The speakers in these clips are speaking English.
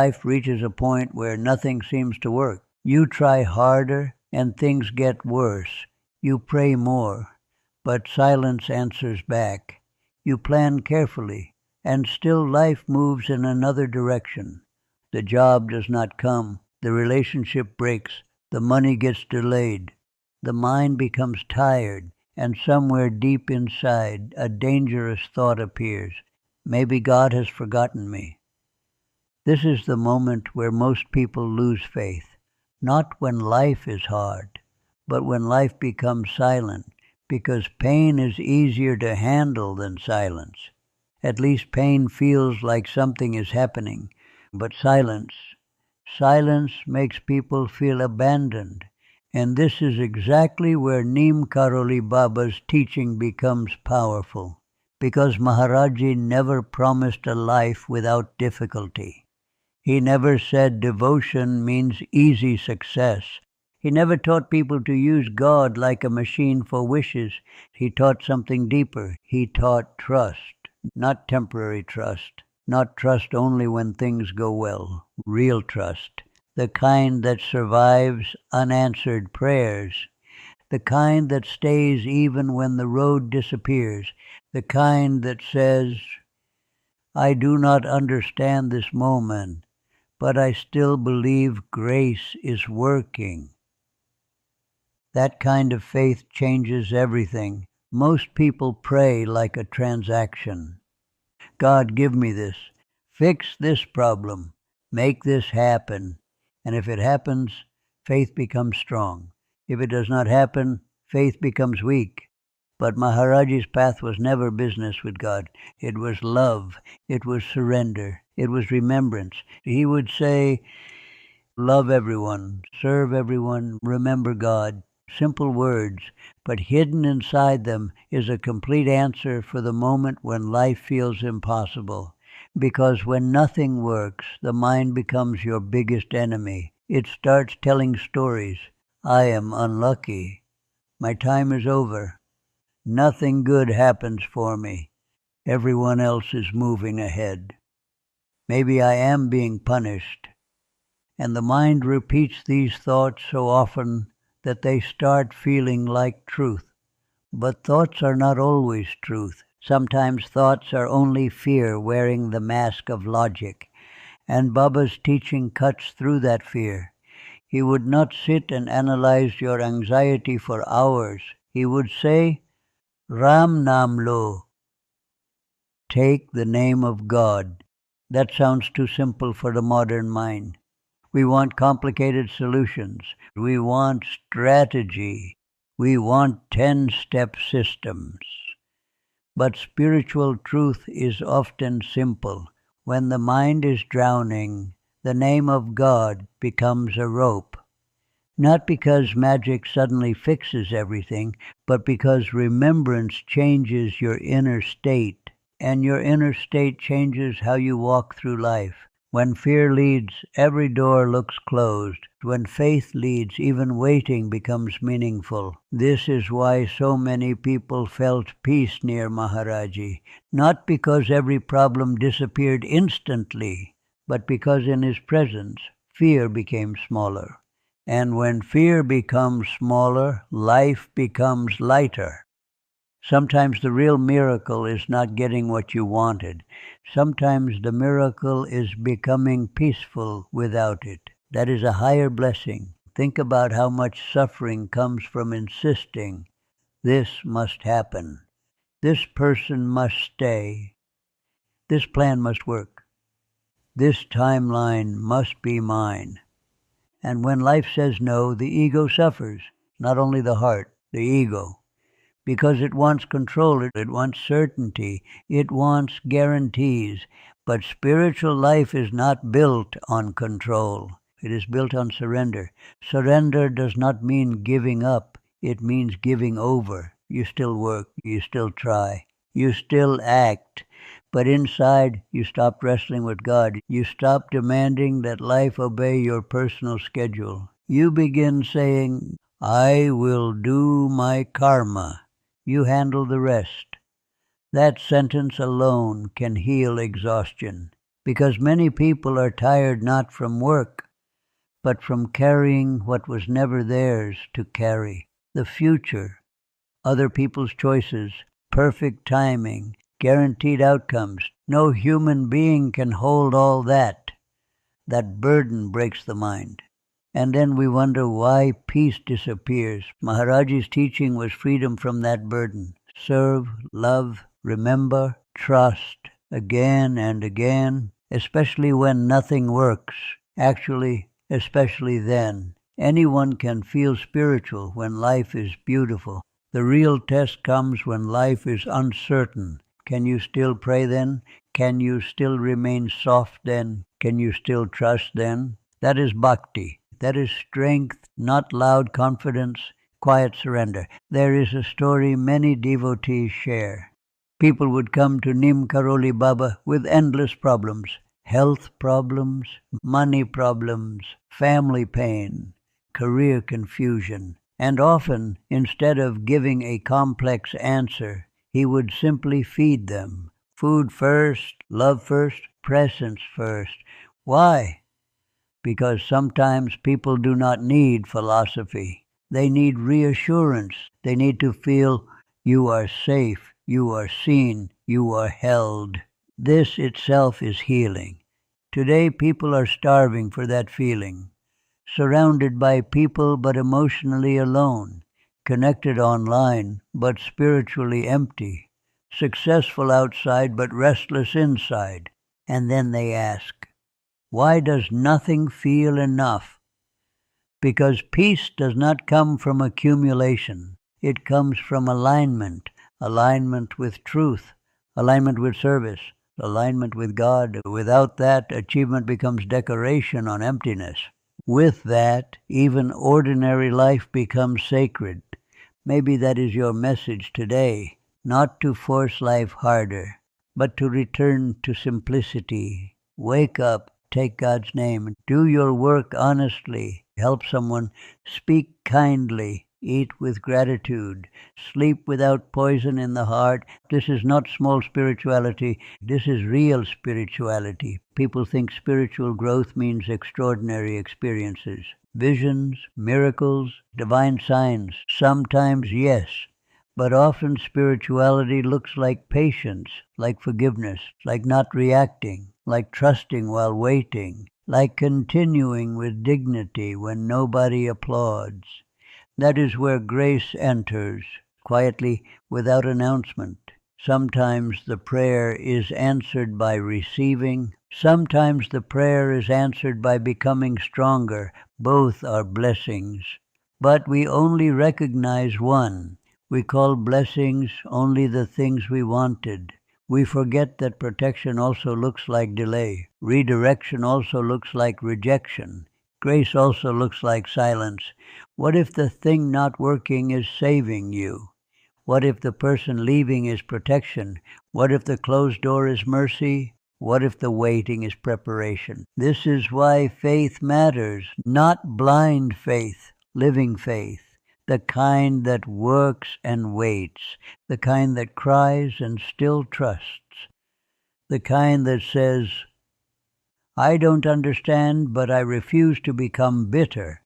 life reaches a point where nothing seems to work. You try harder and things get worse. You pray more, but silence answers back. You plan carefully, and still life moves in another direction. The job does not come, the relationship breaks, the money gets delayed. The mind becomes tired, and somewhere deep inside a dangerous thought appears. Maybe God has forgotten me. This is the moment where most people lose faith, not when life is hard, but when life becomes silent, because pain is easier to handle than silence. At least pain feels like something is happening, but silence makes people feel abandoned. And this is exactly where Neem Karoli Baba's teaching becomes powerful, because Maharajji never promised a life without difficulty. He never said devotion means easy success. He never taught people to use God like a machine for wishes. He taught something deeper. He taught trust, not temporary trust, not trust only when things go well, real trust, the kind that survives unanswered prayers, the kind that stays even when the road disappears, the kind that says, I do not understand this moment, but I still believe grace is working. That kind of faith changes everything. Most people pray like a transaction. God, give me this. Fix this problem. Make this happen. And if it happens, faith becomes strong. If it does not happen, faith becomes weak. But Maharajji's path was never business with God. It was love. It was surrender. It was remembrance. He would say, love everyone, serve everyone, remember God. Simple words, but hidden inside them is a complete answer for the moment when life feels impossible. Because when nothing works, the mind becomes your biggest enemy. It starts telling stories. I am unlucky. My time is over. Nothing good happens for me. Everyone else is moving ahead. Maybe I am being punished. And the mind repeats these thoughts so often that they start feeling like truth. But thoughts are not always truth. Sometimes thoughts are only fear wearing the mask of logic. And Baba's teaching cuts through that fear. He would not sit and analyze your anxiety for hours. He would say, Ram Nam Lo. Take the name of God. That sounds too simple for the modern mind. We want complicated solutions. We want strategy. We want 10-step systems. But spiritual truth is often simple. When the mind is drowning, the name of God becomes a rope. Not because magic suddenly fixes everything, but because remembrance changes your inner state, and your inner state changes how you walk through life. When fear leads, every door looks closed. When faith leads, even waiting becomes meaningful. This is why so many people felt peace near Maharajji, not because every problem disappeared instantly, but because in his presence, fear became smaller. And when fear becomes smaller, life becomes lighter. Sometimes the real miracle is not getting what you wanted. Sometimes the miracle is becoming peaceful without it. That is a higher blessing. Think about how much suffering comes from insisting, this must happen. This person must stay. This plan must work. This timeline must be mine. And when life says no, the ego suffers. Not only the heart, the ego. Because it wants control, it wants certainty, it wants guarantees. But spiritual life is not built on control. It is built on surrender. Surrender does not mean giving up. It means giving over. You still work, you still try, you still act. But inside, you stop wrestling with God. You stop demanding that life obey your personal schedule. You begin saying, I will do my karma. You handle the rest. That sentence alone can heal exhaustion. because many people are tired not from work, but from carrying what was never theirs to carry. The future, other people's choices, perfect timing, guaranteed outcomes. No human being can hold all that. That burden breaks the mind. And then we wonder why peace disappears. Maharajji's teaching was freedom from that burden. Serve, love, remember, trust, again and again, especially when nothing works. Actually, especially then. Anyone can feel spiritual when life is beautiful. The real test comes when life is uncertain. Can you still pray then? Can you still remain soft then? Can you still trust then? That is bhakti. That is strength, not loud confidence, quiet surrender. There is a story many devotees share. People would come to Neem Karoli Baba with endless problems. Health problems, money problems, family pain, career confusion. And often, instead of giving a complex answer, he would simply feed them. Food first, love first, presence first. Why? Because sometimes people do not need philosophy. They need reassurance. They need to feel you are safe, you are seen, you are held. This itself is healing. Today people are starving for that feeling. Surrounded by people but emotionally alone. Connected online but spiritually empty. Successful outside but restless inside. And then they ask, why does nothing feel enough? Because peace does not come from accumulation. It comes from alignment. Alignment with truth. Alignment with service. Alignment with God. Without that, achievement becomes decoration on emptiness. With that, even ordinary life becomes sacred. Maybe that is your message today. Not to force life harder, but to return to simplicity. Wake up. Take God's name. Do your work honestly. Help someone. Speak kindly. Eat with gratitude. Sleep without poison in the heart. This is not small spirituality. This is real spirituality. People think spiritual growth means extraordinary experiences. Visions, miracles, divine signs. Sometimes yes. But often spirituality looks like patience, like forgiveness, like not reacting. Like trusting while waiting, like continuing with dignity when nobody applauds. That is where grace enters, quietly, without announcement. Sometimes the prayer is answered by receiving. Sometimes the prayer is answered by becoming stronger. Both are blessings. But we only recognize one. We call blessings only the things we wanted. We forget that protection also looks like delay. Redirection also looks like rejection. Grace also looks like silence. What if the thing not working is saving you? What if the person leaving is protection? What if the closed door is mercy? What if the waiting is preparation? This is why faith matters, not blind faith, living faith. The kind that works and waits, the kind that cries and still trusts, the kind that says, I don't understand, but I refuse to become bitter.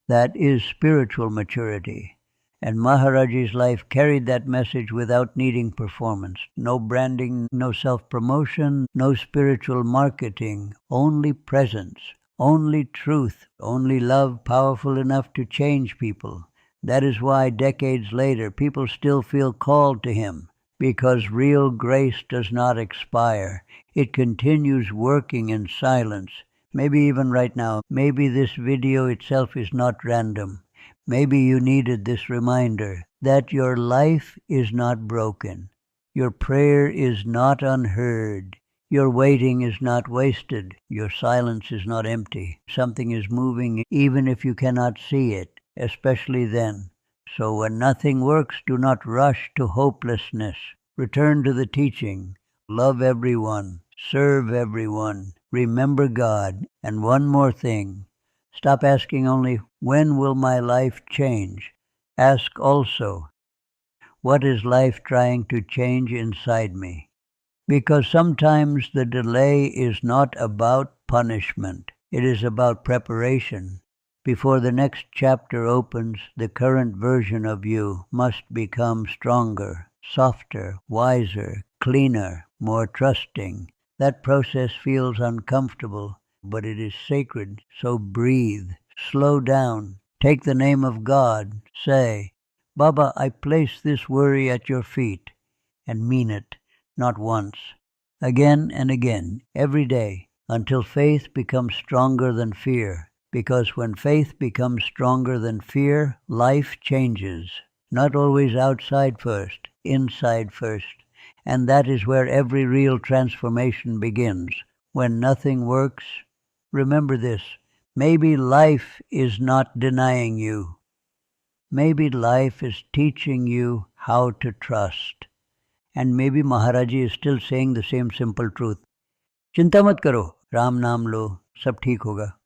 That is spiritual maturity. And Maharajji's life carried that message without needing performance. No branding, no self-promotion, no spiritual marketing, only presence, only truth, only love powerful enough to change people. That is why decades later people still feel called to him, because real grace does not expire. It continues working in silence. Maybe even right now, maybe this video itself is not random. Maybe you needed this reminder that your life is not broken. Your prayer is not unheard. Your waiting is not wasted. Your silence is not empty. Something is moving even if you cannot see it. Especially then. So when nothing works, do not rush to hopelessness. Return to the teaching. Love everyone. Serve everyone. Remember God. And one more thing. Stop asking only, when will my life change? Ask also, what is life trying to change inside me? Because sometimes the delay is not about punishment. It is about preparation. Before the next chapter opens, the current version of you must become stronger, softer, wiser, cleaner, more trusting. That process feels uncomfortable, but it is sacred, so breathe. Slow down. Take the name of God. Say, Baba, I place this worry at your feet, and mean it, not once. Again and again, every day, until faith becomes stronger than fear. Because when faith becomes stronger than fear, life changes. Not always outside first, inside first. And that is where every real transformation begins. When nothing works, remember this. Maybe life is not denying you. Maybe life is teaching you how to trust. And maybe Maharajji is still saying the same simple truth. चिंता मत करो, राम नाम लो, सब ठीक होगा.